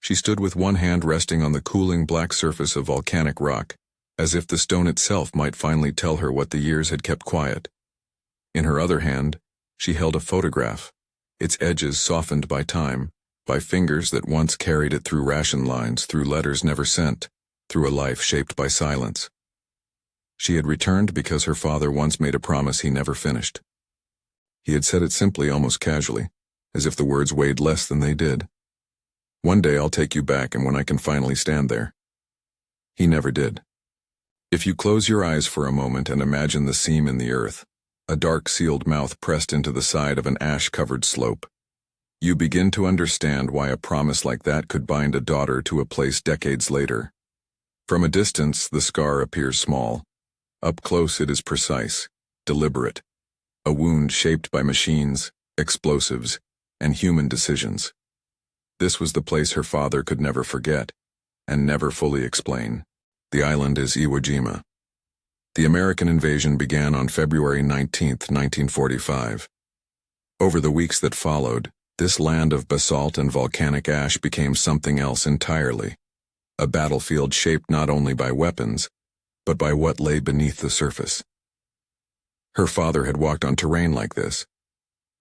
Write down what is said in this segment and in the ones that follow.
She stood with one hand resting on the cooling black surface of volcanic rock, as if the stone itself might finally tell her what the years had kept quiet. In her other hand, she held a photograph, its edges softened by time, by fingers that once carried it through ration lines, through letters never sent, through a life shaped by silence. She had returned because her father once made a promise he never finished. He had said it simply, almost casually, as if the words weighed less than they did. "One day I'll take you back, and when I can finally stand there." He never did. If you close your eyes for a moment and imagine the seam in the earth, a dark sealed mouth pressed into the side of an ash-covered slope, you begin to understand why a promise like that could bind a daughter to a place decades later. From a distance, the scar appears small. Up close it is precise, deliberate, a wound shaped by machines, explosives, and human decisions. This was the place her father could never forget, and never fully explain. The island is Iwo Jima. The American invasion began on February 19, 1945. Over the weeks that followed, this land of basalt and volcanic ash became something else entirely. A battlefield shaped not only by weapons, but by what lay beneath the surface. Her father had walked on terrain like this.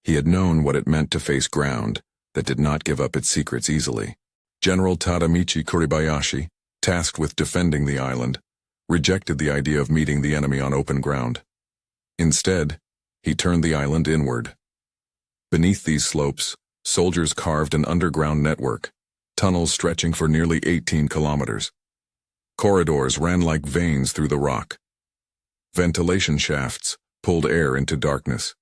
He had known what it meant to face ground that did not give up its secrets easily. General Tadamichi Kuribayashi, tasked with defending the island, rejected the idea of meeting the enemy on open ground. Instead, he turned the island inward. Beneath these slopes, soldiers carved an underground network, tunnels stretching for nearly 18 kilometers. Corridors ran like veins through the rock. Ventilation shafts pulled air into darkness.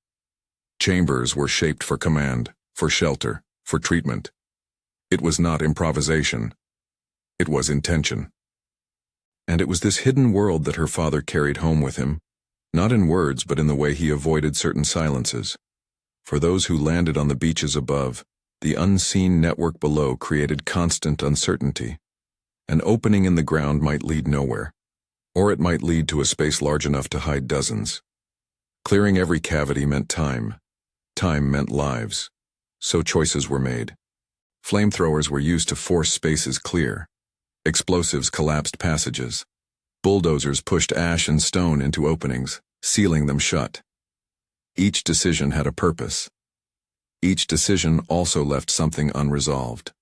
Chambers were shaped for command, for shelter, for treatment. It was not improvisation. It was intention. And it was this hidden world that her father carried home with him, not in words but in the way he avoided certain silences. For those who landed on the beaches above, the unseen network below created constant uncertainty. An opening in the ground might lead nowhere, or it might lead to a space large enough to hide dozens. Clearing every cavity meant time. Time meant lives. So choices were made. Flamethrowers were used to force spaces clear. Explosives collapsed passages. Bulldozers pushed ash and stone into openings, sealing them shut. Each decision had a purpose. Each decision also left something unresolved.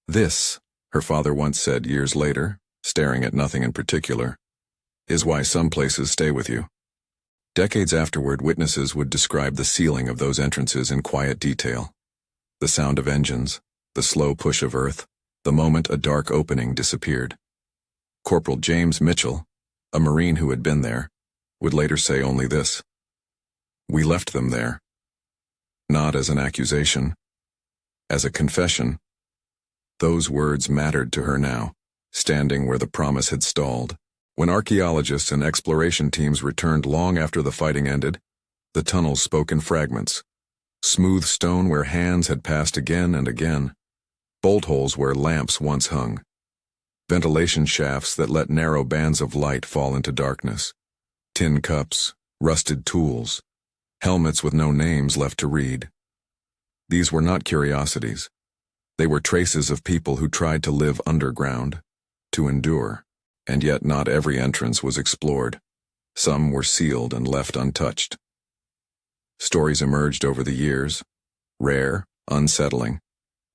"This," her father once said years later, staring at nothing in particular, "is why some places stay with you." Decades afterward, witnesses would describe the sealing of those entrances in quiet detail. The sound of engines, the slow push of earth, the moment a dark opening disappeared. Corporal James Mitchell, a Marine who had been there, would later say only this: "We left them there." Not as an accusation, as a confession. Those words mattered to her now, standing where the promise had stalled. When archaeologists and exploration teams returned long after the fighting ended, the tunnels spoke in fragments. Smooth stone where hands had passed again and again. Bolt holes where lamps once hung. Ventilation shafts that let narrow bands of light fall into darkness. Tin cups, rusted tools, helmets with no names left to read. These were not curiosities. They were traces of people who tried to live underground, to endure. And yet not every entrance was explored. Some were sealed and left untouched. Stories emerged over the years, rare, unsettling,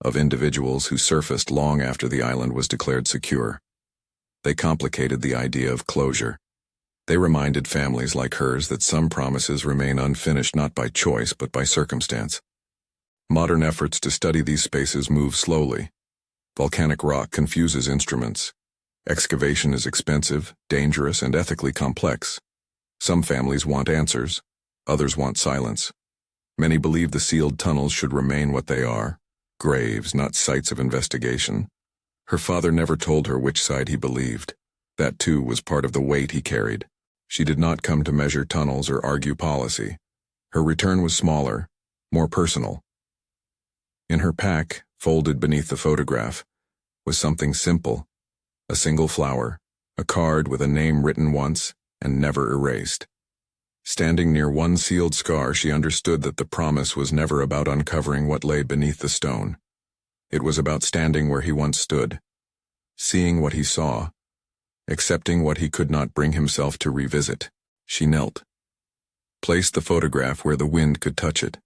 of individuals who surfaced long after the island was declared secure. They complicated the idea of closure. They reminded families like hers that some promises remain unfinished not by choice but by circumstance. Modern efforts to study these spaces move slowly. Volcanic rock confuses instruments. Excavation is expensive, dangerous, and ethically complex. Some families want answers, others want silence. Many believe the sealed tunnels should remain what they are, graves, not sites of investigation. Her father never told her which side he believed. That too was part of the weight he carried. She did not come to measure tunnels or argue policy. Her return was smaller, more personal. In her pack, folded beneath the photograph, was something simple. A single flower, a card with a name written once and never erased. Standing near one sealed scar, she understood that the promise was never about uncovering what lay beneath the stone. It was about standing where he once stood, seeing what he saw, accepting what he could not bring himself to revisit. She knelt, placed the photograph where the wind could touch it.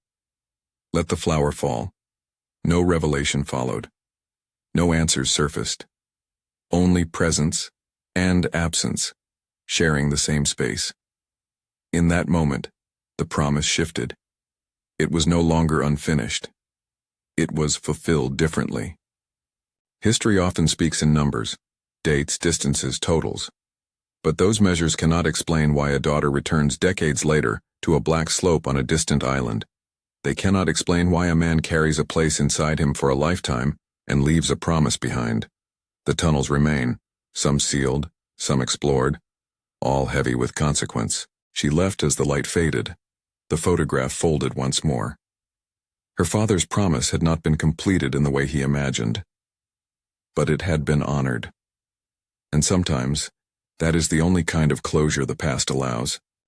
Let the flower fall. No revelation followed. No answers surfaced. Only presence and absence, sharing the same space. In that moment, the promise shifted. It was no longer unfinished. It was fulfilled differently. History often speaks in numbers, dates, distances, totals. But those measures cannot explain why a daughter returns decades later to a black slope on a distant island. They cannot explain why a man carries a place inside him for a lifetime and leaves a promise behind. The tunnels remain, some sealed, some explored, all heavy with consequence. She left as the light faded. The photograph folded once more. Her father's promise had not been completed in the way he imagined, but it had been honored. And sometimes, that is the only kind of closure the past allows.